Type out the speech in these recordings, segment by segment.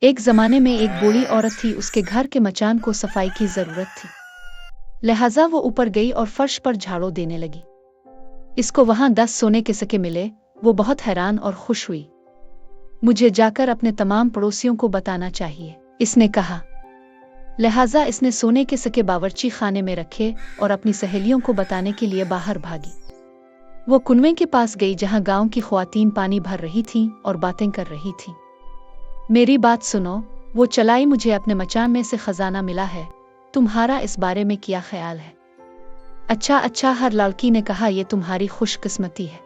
एक जमाने में एक बूढ़ी औरत थी। उसके घर के मचान को सफाई की जरूरत थी, लिहाजा वो ऊपर गई और फर्श पर झाड़ू देने लगी। इसको वहां 10 सोने के सिक्के मिले। वो बहुत हैरान और खुश हुई। मुझे जाकर अपने तमाम पड़ोसियों को बताना चाहिए, इसने कहा। लिहाजा इसने सोने के सिक्के बावर्ची खाने में रखे और अपनी सहेलियों को बताने के लिए बाहर भागी। वो कुनवे के पास गई जहां गांव की ख्वातीन पानी भर रही थीं और बातें कर रही थीं। मेरी बात सुनो, वो चलाई, मुझे अपने मचान में से खजाना मिला है। तुम्हारा इस बारे में क्या ख्याल है? अच्छा, हर लड़की ने कहा, यह तुम्हारी खुशकिस्मती है।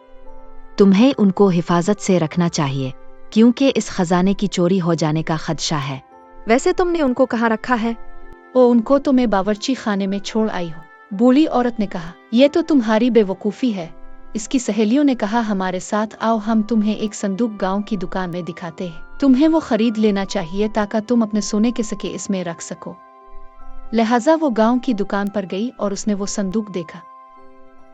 तुम्हें उनको हिफाजत से रखना चाहिए, क्योंकि इस खजाने की चोरी हो जाने का खदशा है। वैसे तुमने उनको कहाँ रखा है? उनको तो मैं बावर्ची खाने में छोड़ आई हूँ। बूढ़ी औरत ने कहा। यह तो तुम्हारी बेवकूफ़ी है। इसकी सहेलियों ने कहा, हमारे साथ आओ, हम तुम्हें एक संदूक गांव की दुकान में दिखाते हैं। तुम्हें वो खरीद लेना चाहिए ताकि तुम अपने सोने के सिक्के इसमें रख सको। लिहाजा वो गांव की दुकान पर गई और उसने वो संदूक देखा।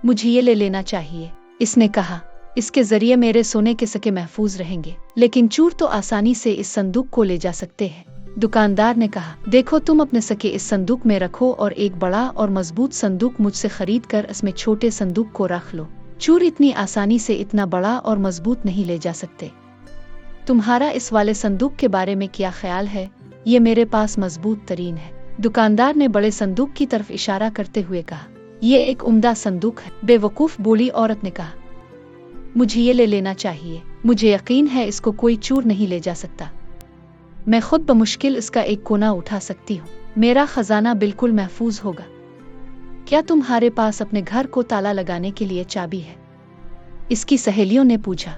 मुझे ये ले लेना चाहिए, इसने कहा। इसके जरिए मेरे सोने के सिक्के महफूज रहेंगे, लेकिन चोर तो आसानी से इस संदूक को ले जा सकते हैं। दुकानदार ने कहा, देखो, तुम अपने सिक्के इस संदूक में रखो और एक बड़ा और मजबूत संदूक मुझसे खरीद कर इसमें छोटे संदूक को रख लो। चोर इतनी आसानी से इतना बड़ा और मजबूत नहीं ले जा सकते। तुम्हारा इस वाले संदूक के बारे में क्या ख्याल है? ये मेरे पास मजबूत तरीन है। दुकानदार ने बड़े संदूक की तरफ इशारा करते हुए कहा। ये एक उम्दा संदूक है, बेवकूफ बूढ़ी औरत ने कहा। मुझे ये ले लेना चाहिए। मुझे यकीन है इसको कोई चोर नहीं ले जा सकता। मैं खुद बमुश्किल इसका एक कोना उठा सकती हूँ। मेरा खजाना बिल्कुल महफूज होगा। क्या तुम्हारे पास अपने घर को ताला लगाने के लिए चाबी है? इसकी सहेलियों ने पूछा।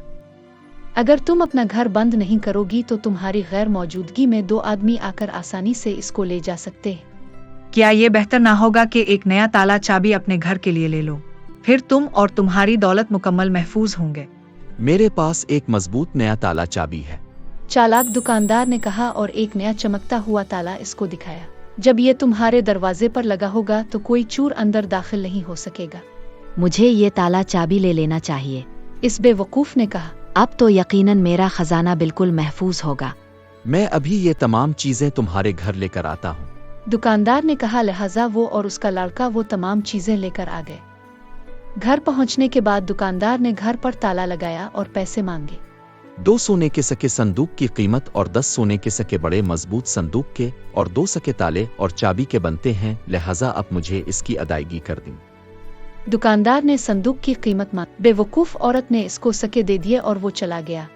अगर तुम अपना घर बंद नहीं करोगी तो तुम्हारी गैर मौजूदगी में 2 आदमी आकर आसानी से इसको ले जा सकते हैं। क्या ये बेहतर ना होगा कि एक नया ताला चाबी अपने घर के लिए ले लो? फिर तुम और तुम्हारी दौलत मुकम्मल महफूज होंगे। मेरे पास एक मजबूत नया ताला चाबी है, चालाक दुकानदार ने कहा और एक नया चमकता हुआ ताला इसको दिखाया। जब ये तुम्हारे दरवाजे पर लगा होगा तो कोई चोर अंदर दाखिल नहीं हो सकेगा। मुझे ये ताला चाबी ले लेना चाहिए, इस बेवकूफ ने कहा। अब तो यकीनन मेरा खजाना बिल्कुल महफूज होगा। मैं अभी ये तमाम चीजें तुम्हारे घर लेकर आता हूँ, दुकानदार ने कहा। लिहाजा वो और उसका लड़का वो तमाम चीजें लेकर आ गए। घर पहुंचने के बाद दुकानदार ने घर पर ताला लगाया और पैसे मांगे। 2 सोने के सिक्के संदूक की कीमत और 10 सोने के सिक्के बड़े मजबूत संदूक के और 2 सिक्के ताले और चाबी के बनते हैं। लिहाजा अब मुझे इसकी अदायगी कर दी। दुकानदार ने संदूक की कीमत मांगी। बेवकूफ औरत ने इसको सिक्के दे दिए और वो चला गया।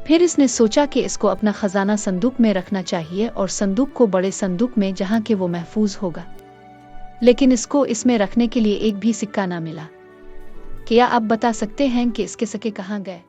फिर इसने सोचा कि इसको अपना खजाना संदूक में रखना चाहिए और संदूक को बड़े संदूक में जहां के वो महफूज होगा। लेकिन इसको इसमें रखने के लिए एक भी सिक्का ना मिला। क्या आप बता सकते हैं कि इसके सिक्के कहाँ गए?